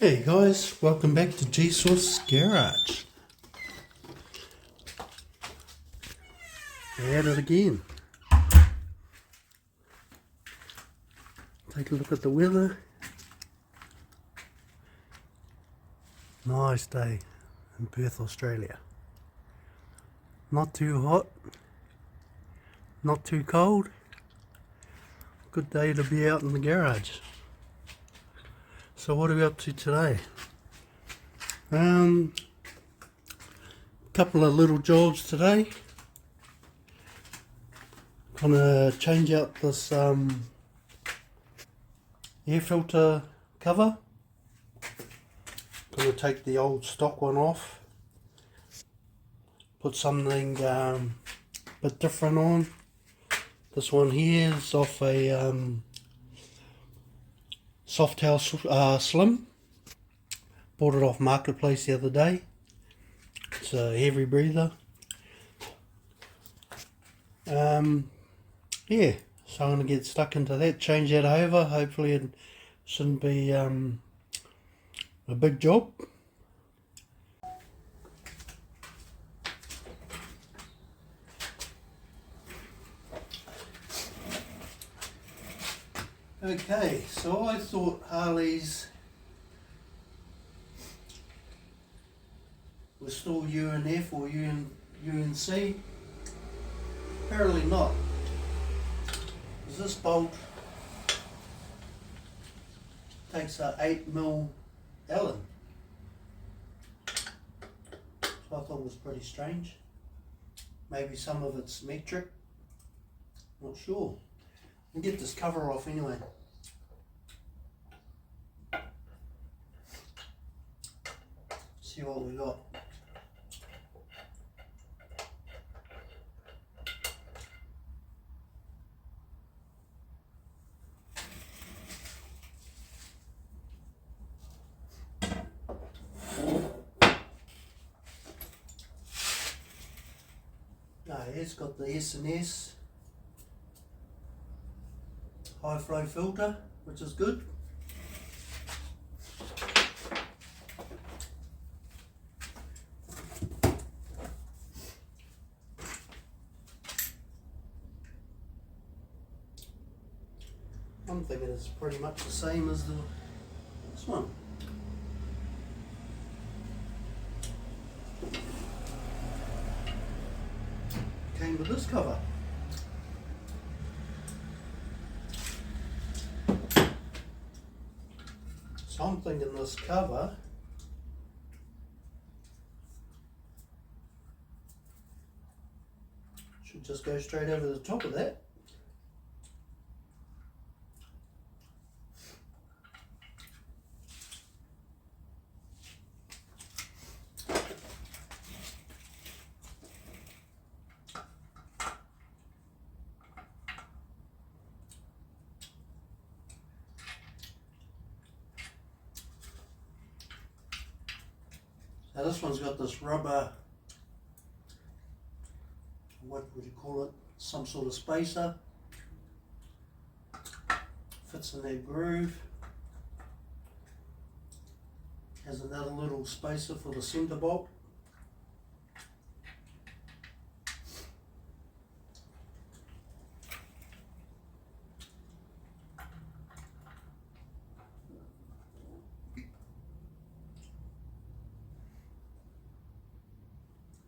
Hey guys, welcome back to G.SWIFTS Garage. We're at it again. Take a look at the weather. Nice day in Perth, Australia. Not too hot, not too cold. Good day to be out in the garage. So what are we up to today? Couple of little jobs today. Gonna change out this air filter cover. Gonna take the old stock one off. Put something a bit different on. This one here is off a Soft House Slim. Bought it off Marketplace the other day. It's a heavy breather. Yeah, so I'm going to get stuck into that, change that over. Hopefully it shouldn't be a big job. Okay, so I thought Harleys were still UNF or UNC. Apparently not. This bolt takes a 8mm Allen. So I thought it was pretty strange. Maybe some of it's metric. Not sure. I'll get this cover off anyway. See what we got. It's got the S&S high flow filter, which is good. I'm thinking it's pretty much the same as this one. Came with this cover. So I'm thinking this cover should just go straight over the top of that. Now this one's got this rubber, what would you call it, some sort of spacer. Fits in that groove. Has another little spacer for the center bolt.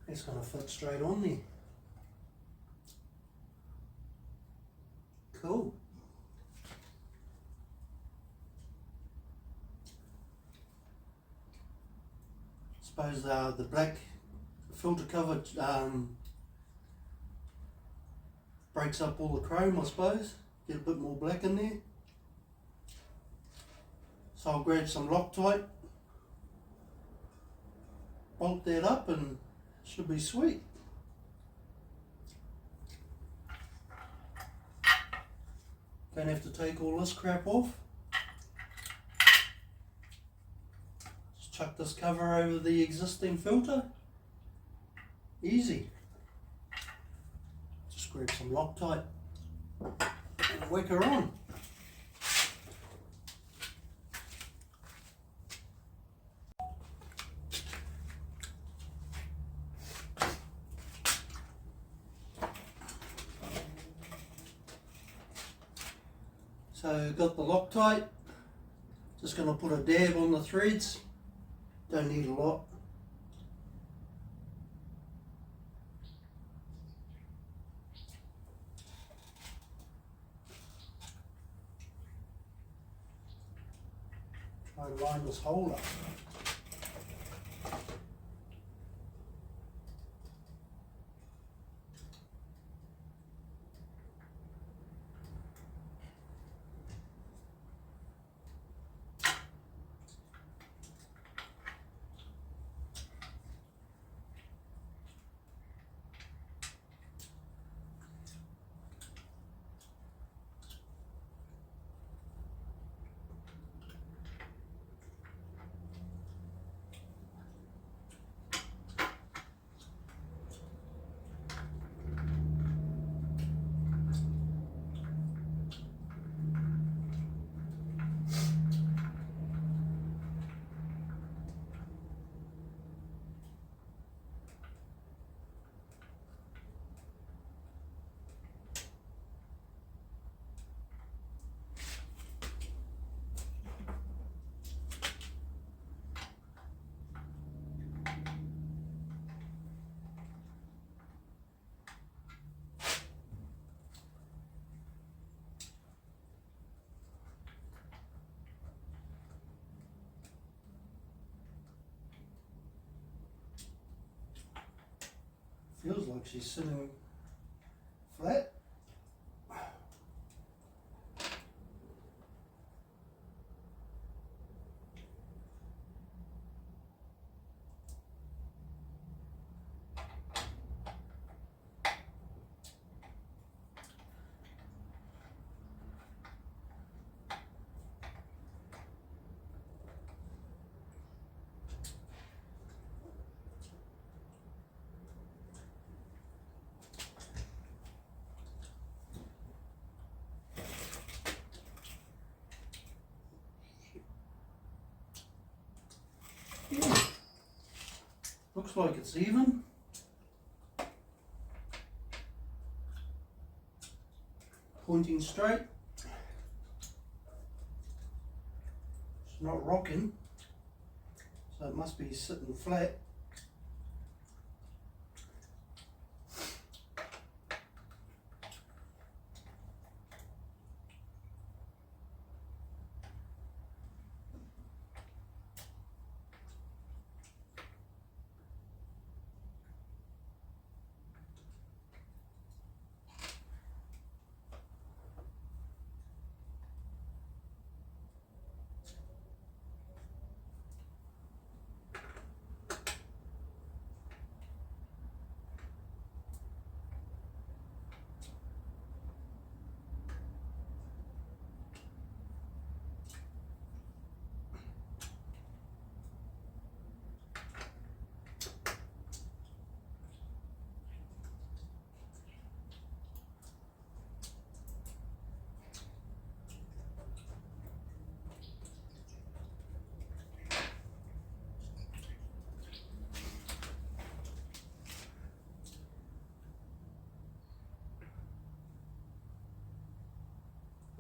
It's going to fit straight on there. Cool. Suppose the black filter cover breaks up all the chrome, I suppose. Get a bit more black in there. So I'll grab some Loctite, bolt that up, and should be sweet. Don't have to take all this crap off. Just chuck this cover over the existing filter. Easy. Just grab some Loctite and whack her on. So got the Loctite, just going to put a dab on the threads, don't need a lot. Try and line this hole up. Feels like she's sitting flat. Looks like it's even. Pointing straight. It's not rocking, so it must be sitting flat.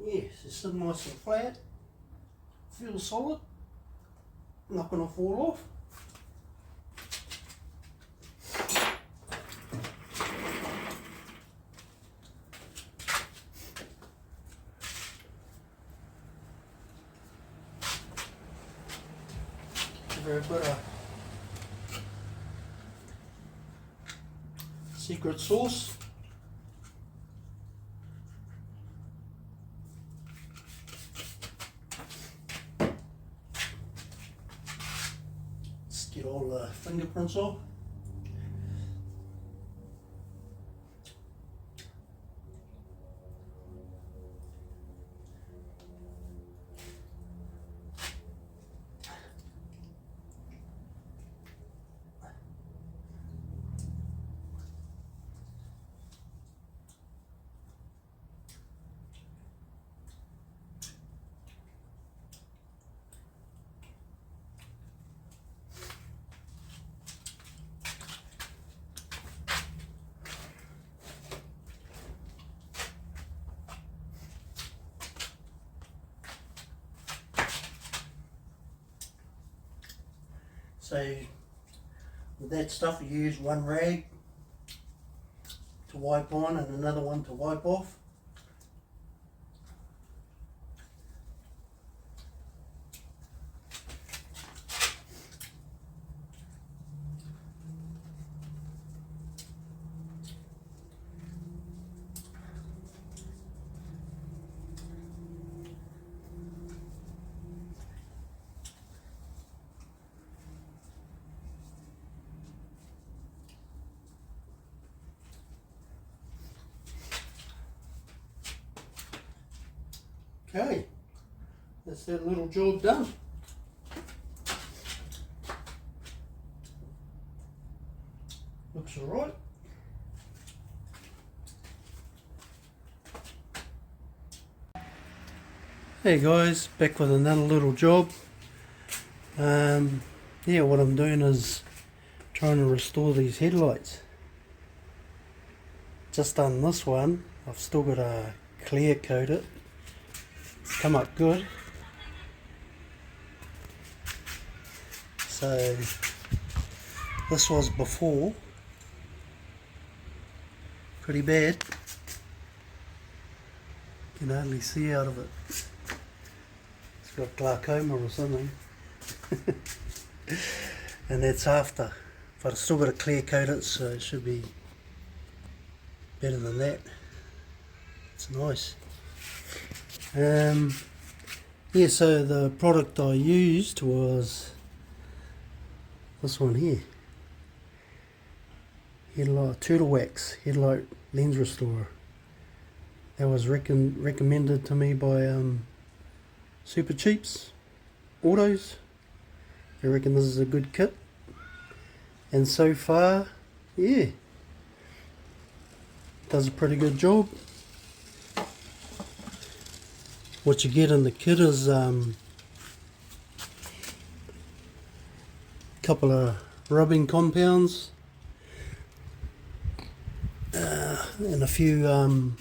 Yes, it's sitting nice and flat. Feels solid. Not going to fall off. Give her a bit of secret sauce. Get all the fingerprints off. So with that stuff you use one rag to wipe on and another one to wipe off. Okay, that's that little job done. Looks alright. Hey guys, back with another little job. Yeah, what I'm doing is trying to restore these headlights. Just done this one. I've still got to clear coat it. It's come up good. So this was before. Pretty bad. You can hardly see out of it. It's got glaucoma or something. And that's after. But I've still got to clear coat it, so it should be better than that. It's nice. Yeah, so the product I used was this one here. Headlight Turtle Wax Headlight Lens Restorer. That was recommended to me by Super Cheaps Autos. I reckon this is a good kit. And so far, yeah, does a pretty good job. What you get in the kit is a couple of rubbing compounds and a few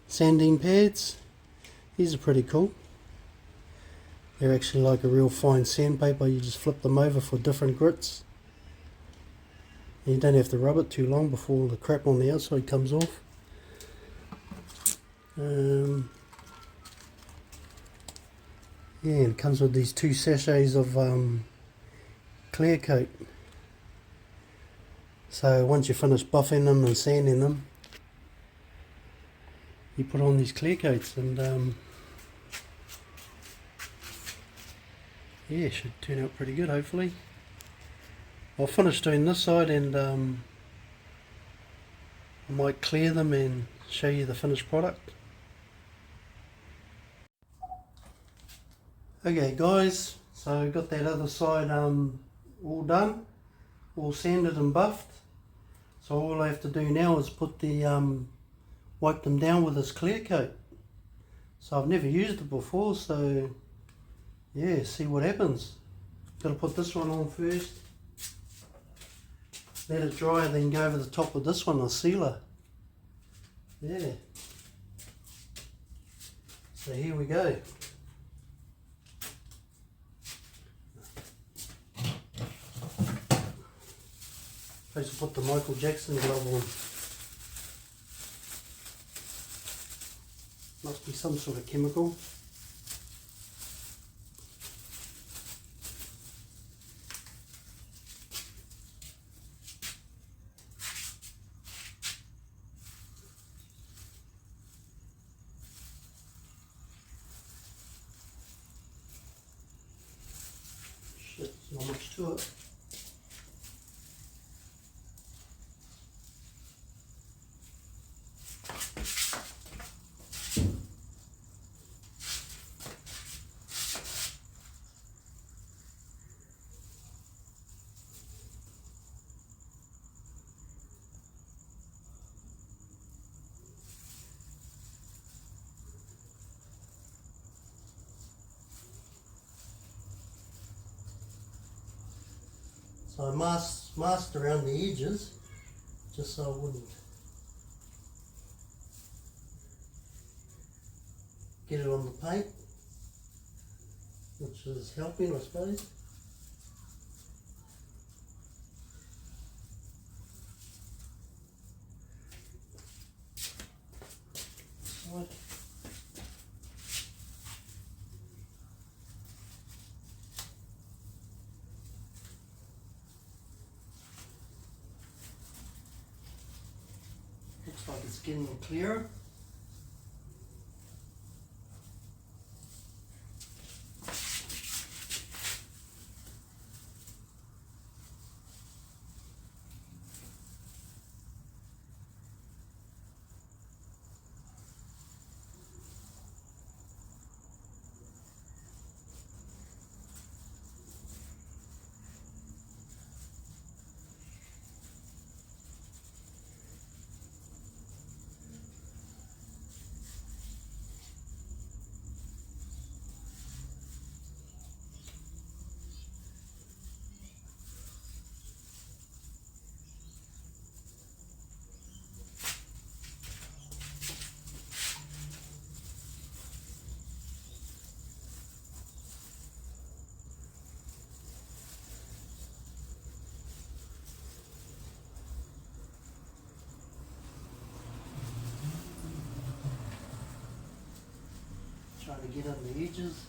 sanding pads. These are pretty cool. They're actually like a real fine sandpaper. You just flip them over for different grits. And you don't have to rub it too long before the crap on the outside comes off. Yeah, and it comes with these 2 sachets of clear coat. So once you finish buffing them and sanding them, you put on these clear coats, and yeah, it should turn out pretty good hopefully. I'll finish doing this side, and I might clear them and show you the finished product. Okay guys, so I've got that other side all done, all sanded and buffed. So all I have to do now is put the wipe them down with this clear coat. So I've never used it before, so yeah, see what happens. Gotta put this one on first, let it dry, then go over the top of this one, a sealer. Yeah. So here we go. Supposed to put the Michael Jackson glove on. Must be some sort of chemical. Shit, there's not much to it. So I masked around the edges just so I wouldn't get it on the paint, which is helping, I suppose. Looks like it's getting clearer. Trying to get on the edges.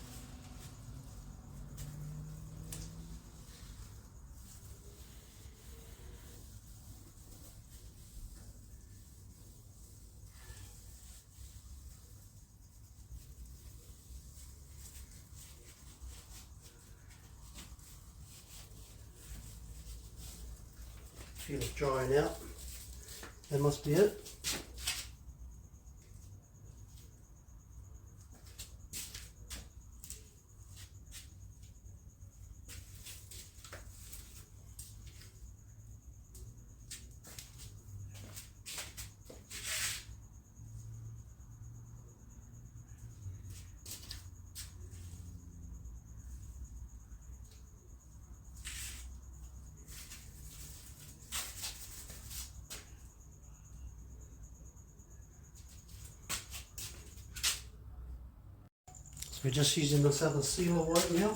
Feel it drying out. That must be it. We're just using this other sealer white now.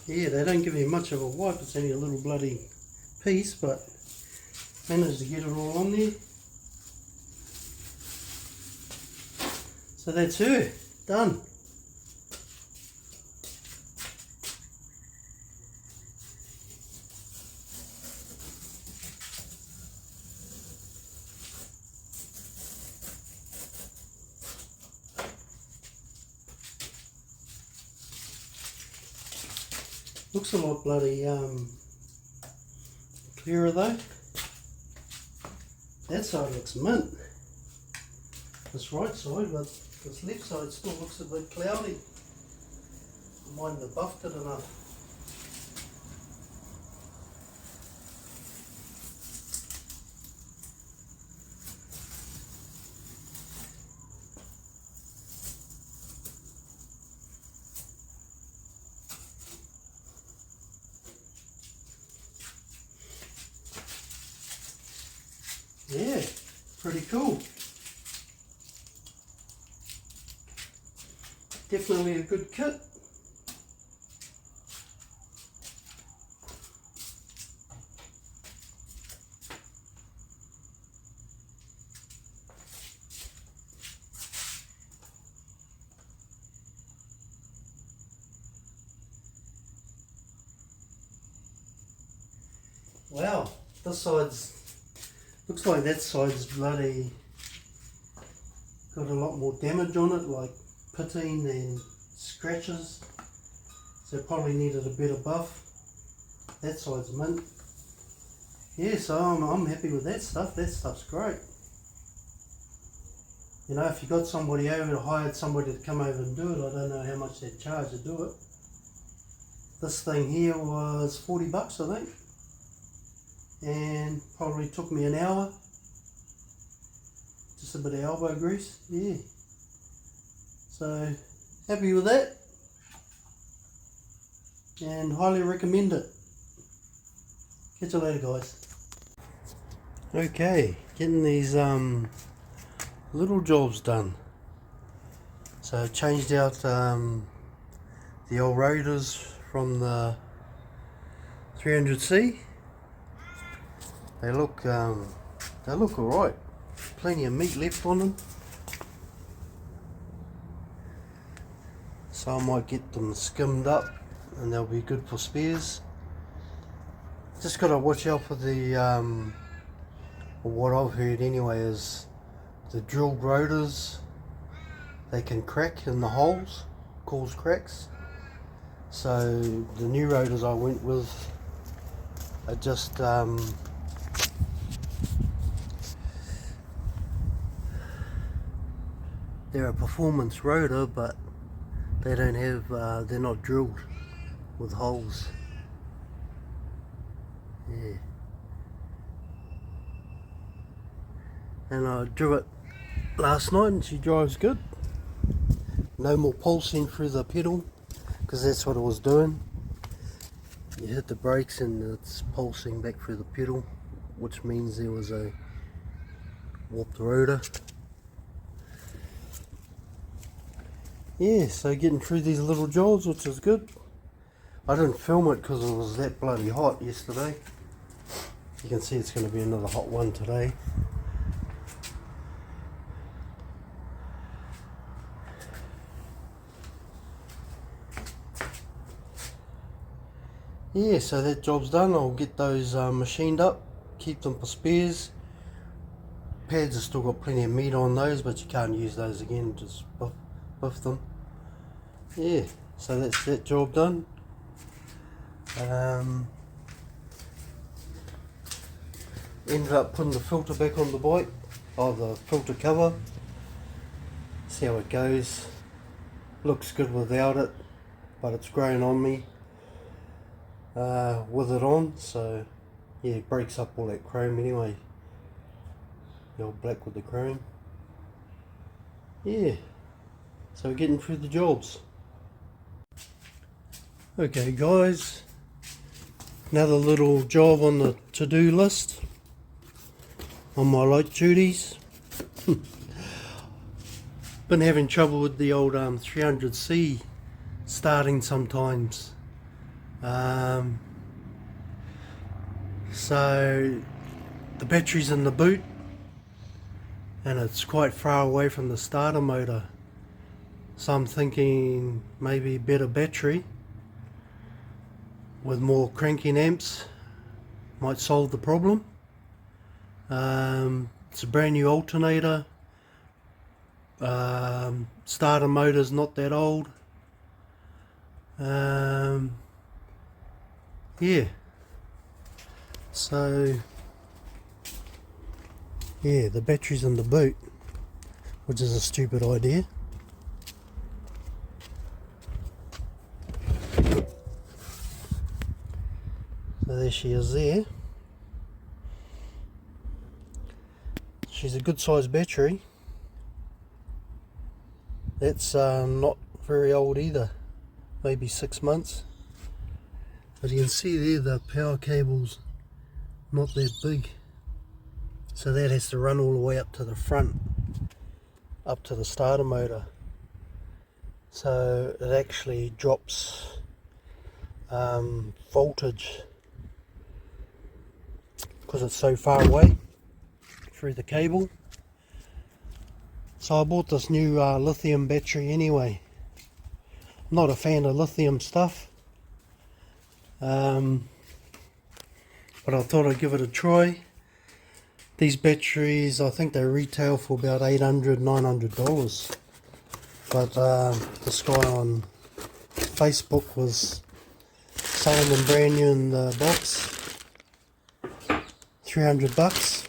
Yeah, they don't give you much of a wipe, it's only a little bloody piece, but managed to get it all on there. So that's her, done. Looks a lot bloody clearer though. That side looks mint. This right side, but this left side still looks a bit cloudy. I might have buffed it enough. Yeah, pretty cool. Definitely a good kit. Wow, this side's, looks like that side's bloody got a lot more damage on it, like pitting and scratches, so probably needed a better buff. That side's mint. Yeah, so I'm happy with that stuff. That stuff's great. You know, if you got somebody over, hired somebody to come over and do it, I don't know how much they'd charge to do it. This thing here was 40 bucks, I think, and probably took me an hour. Just a bit of elbow grease, yeah. So happy with that, and highly recommend it. Catch you later, guys. Okay, getting these little jobs done. So changed out the old rotors from the 300C. They look alright. Plenty of meat left on them. So I might get them skimmed up and they'll be good for spares. Just got to watch out for the, or what I've heard anyway, is the drilled rotors, they can crack in the holes, cause cracks. So the new rotors I went with are just they're a performance rotor, but they don't have, they're not drilled with holes. Yeah. And I drew it last night and she drives good. No more pulsing through the pedal, because that's what it was doing. You hit the brakes and it's pulsing back through the pedal, which means there was a warped rotor. Yeah, so getting through these little jobs, which is good. I didn't film it because it was that bloody hot yesterday. You can see it's going to be another hot one today. Yeah, so that job's done. I'll get those machined up, keep them for spares. Pads have still got plenty of meat on those, but you can't use those again, just buff them. Yeah, so that's that job done. Ended up putting the filter back on the bike, the filter cover. See how it goes. Looks good without it, but it's growing on me with it on, so yeah, it breaks up all that chrome anyway. The old black with the chrome. Yeah, so we're getting through the jobs. Okay guys, another little job on the to-do list on my light duties. Been having trouble with the old 300C starting sometimes. So the battery's in the boot and it's quite far away from the starter motor, so I'm thinking maybe better battery with more cranking amps might solve the problem. It's a brand new alternator. Starter motor's not that old. Yeah, so yeah, the battery's in the boot, which is a stupid idea. So there she is there. She's a good sized battery. That's not very old either, maybe 6 months. But you can see there the power cable's not that big, so that has to run all the way up to the front, up to the starter motor. so it actually drops voltage because it's so far away through the cable. So I bought this new lithium battery anyway. I'm not a fan of lithium stuff, but I thought I'd give it a try. These batteries, I think they retail for about $800, $900, but this guy on Facebook was selling them brand new in the box, $300.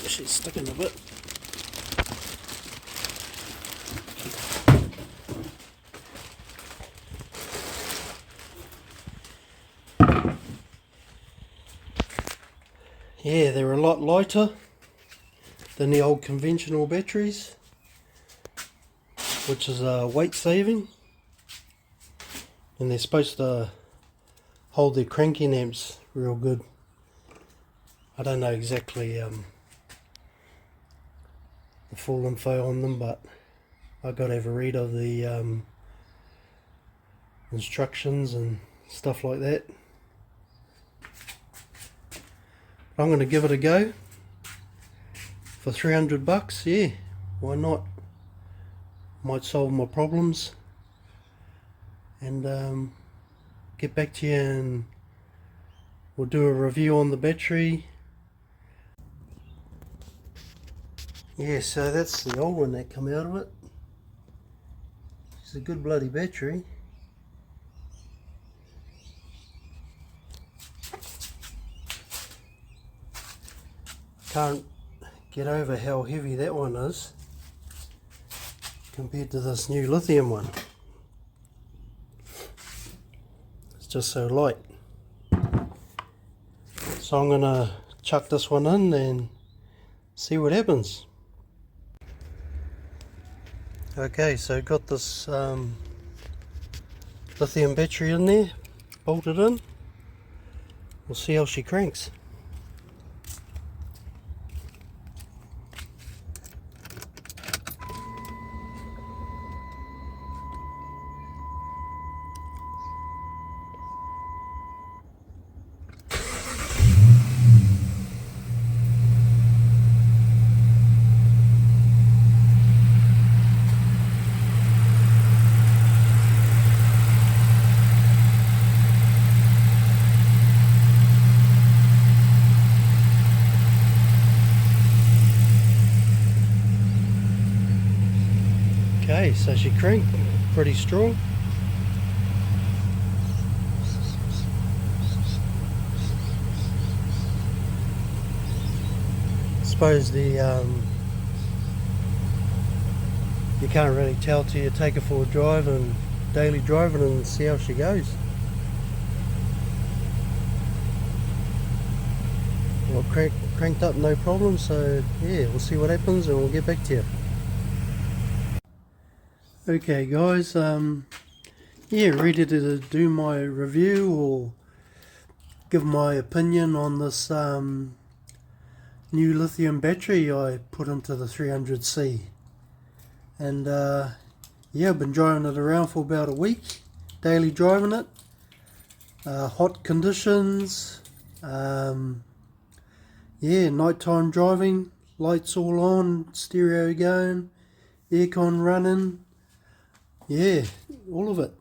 Actually sticking a bit. Yeah, they're a lot lighter than the old conventional batteries, which is weight saving, and they're supposed to hold their cranking amps real good. I don't know exactly the full info on them, but I got to have a read of the instructions and stuff like that. I'm going to give it a go for $300. Yeah, why not? Might solve my problems, and get back to you, and we'll do a review on the battery. Yeah, so that's the old one that come out of it. It's a good bloody battery. Can't get over how heavy that one is compared to this new lithium one. It's just so light. So I'm gonna chuck this one in and see what happens. Okay, so got this lithium battery in there, bolted in. We'll see how she cranks. Okay, so she cranked pretty strong. Suppose the you can't really tell till you take her for a drive and daily driving and see how she goes. Well, cranked up no problem, so yeah, we'll see what happens and we'll get back to you. Okay guys, yeah, ready to do my review or give my opinion on this new lithium battery I put into the 300C. And yeah, I've been driving it around for about a week, daily driving it, hot conditions, yeah, nighttime driving, lights all on, stereo going, aircon running. Yeah, all of it.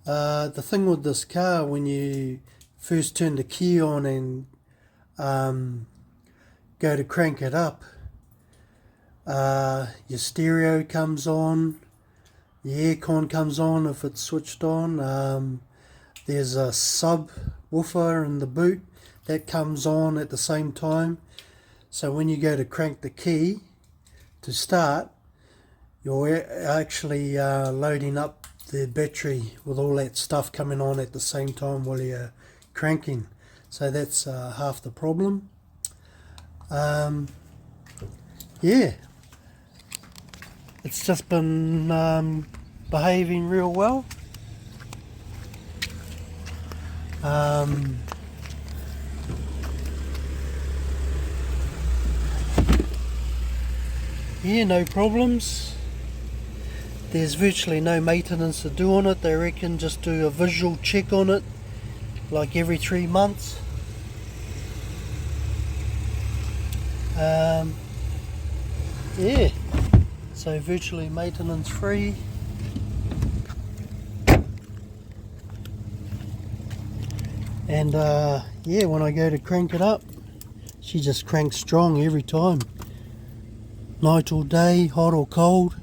The thing with this car, when you first turn the key on and go to crank it up, your stereo comes on, the aircon comes on if it's switched on. There's a subwoofer in the boot that comes on at the same time. So when you go to crank the key to start, you're actually loading up the battery with all that stuff coming on at the same time while you're cranking. So that's half the problem. Yeah, it's just been behaving real well. Yeah, no problems. There's virtually no maintenance to do on it. They reckon just do a visual check on it like every 3 months. Yeah, so virtually maintenance free. And yeah, when I go to crank it up, she just cranks strong every time. Night or day, hot or cold.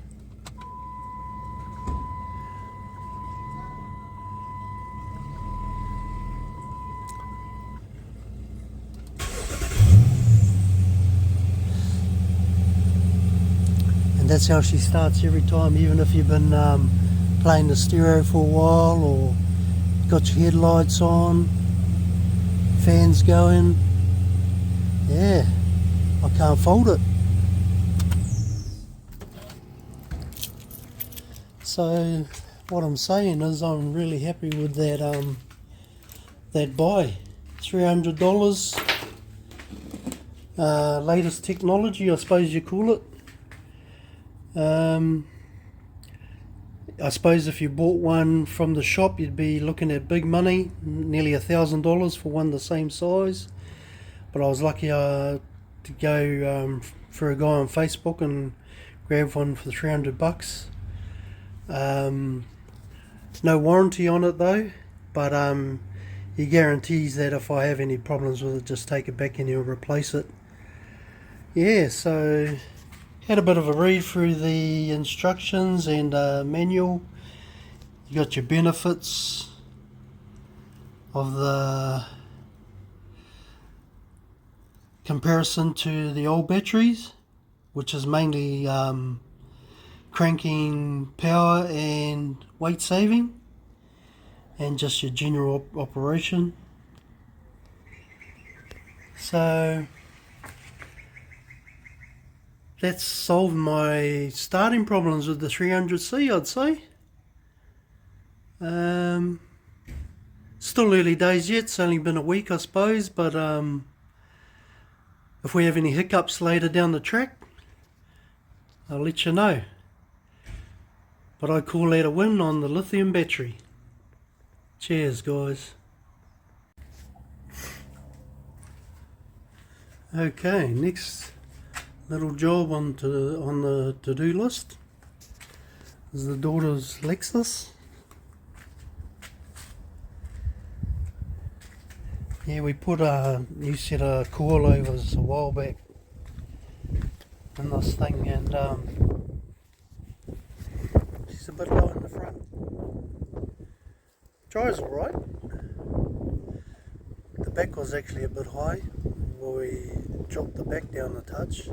And that's how she starts every time, even if you've been playing the stereo for a while, or got your headlights on, fans going. Yeah, I can't fault it. So what I'm saying is I'm really happy with that that buy. $300, latest technology, I suppose you call it. I suppose if you bought one from the shop, you'd be looking at big money, nearly $1,000 for one the same size. But I was lucky to go for a guy on Facebook and grab one for $300. No warranty on it though, but he guarantees that if I have any problems with it, just take it back and he'll replace it. Yeah, so had a bit of a read through the instructions and manual. You got your benefits of the comparison to the old batteries, which is mainly cranking power and weight saving, and just your general operation. So that's solved my starting problems with the 300C, I'd say. Still early days yet, it's only been a week I suppose, but if we have any hiccups later down the track, I'll let you know. But I call that a win on the lithium battery. Cheers guys. Okay, next little job on the to-do list is the daughter's Lexus. Yeah, we put a new set of coilovers a while back in this thing, and she's a bit low in the front. Drives alright. The back was actually a bit high. We dropped the back down a touch,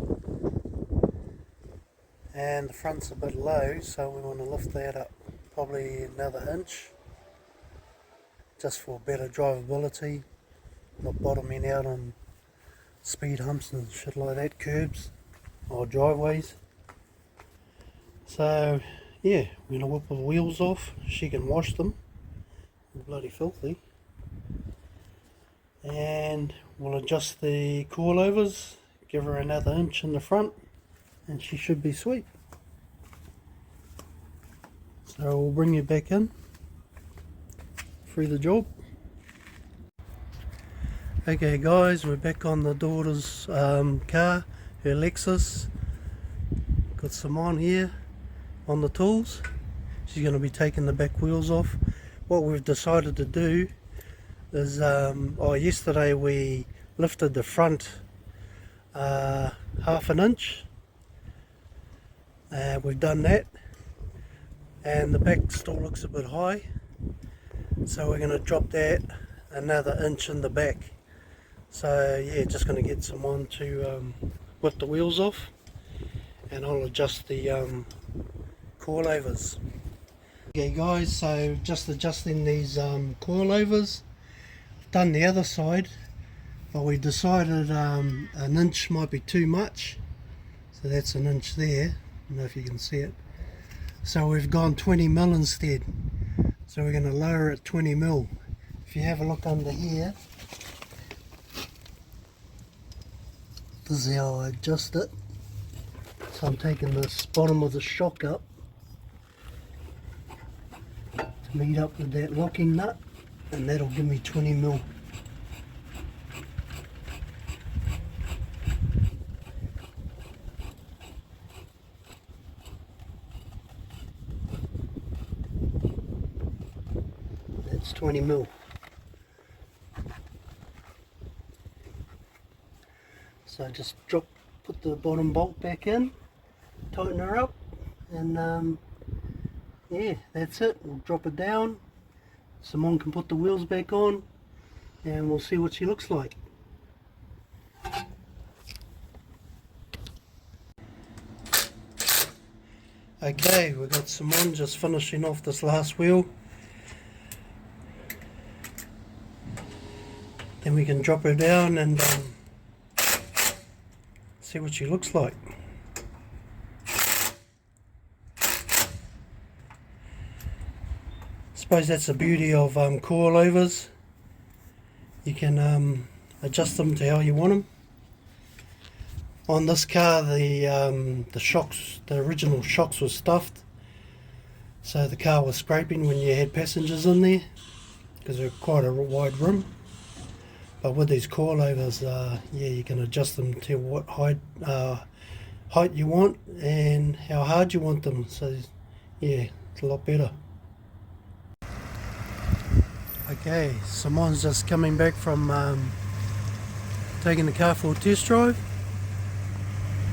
and the front's a bit low, so we want to lift that up probably another inch, just for better drivability, not bottoming out on speed humps and shit like that, curbs or driveways. So yeah, we're going to whip the wheels off. She can wash them, they're bloody filthy. And we'll adjust the coilovers, give her another inch in the front, and she should be sweet. So we'll bring you back in through the job. Okay guys, we're back on the daughter's car, her Lexus. Got some on here on the tools. She's going to be taking the back wheels off. What we've decided to do is, yesterday we lifted the front half an inch. We've done that, and the back still looks a bit high, so we're going to drop that another inch in the back. So yeah, just going to get someone to whip the wheels off, and I'll adjust the coilovers. Okay guys, so just adjusting these coilovers. Done the other side, but we decided an inch might be too much, so that's an inch there. I don't know if you can see it. So we've gone 20 mil instead, so we're going to lower it 20 mil. if you have a look under here, this is how I adjust it. So I'm taking this bottom of the shock up to meet up with that locking nut, and that'll give me 20 mil. That's 20 mil. So just put the bottom bolt back in, tighten her up, and yeah, that's it. We'll drop it down. Simone can put the wheels back on, and we'll see what she looks like. Okay, we've got Simone just finishing off this last wheel. Then we can drop her down and see what she looks like. I suppose that's the beauty of coilovers. You can adjust them to how you want them. On this car, the shocks, the original shocks were stuffed, so the car was scraping when you had passengers in there because they're quite a wide rim. But with these coilovers, yeah, you can adjust them to what height you want and how hard you want them. So yeah, it's a lot better. Okay, Simone's just coming back from taking the car for a test drive,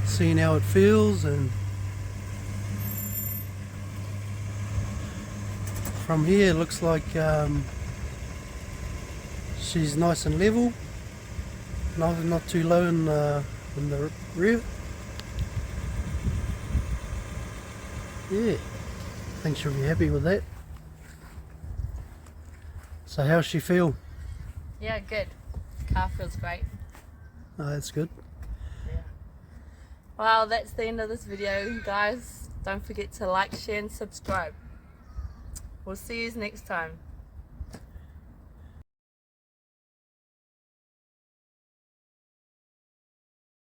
seeing how it feels, and from here it looks like she's nice and level, not too low in the rear. Yeah, I think she'll be happy with that. So how's she feel? Yeah, good. Car feels great. Oh, that's good. Yeah. Well, that's the end of this video, guys. Don't forget to like, share and subscribe. We'll see you next time.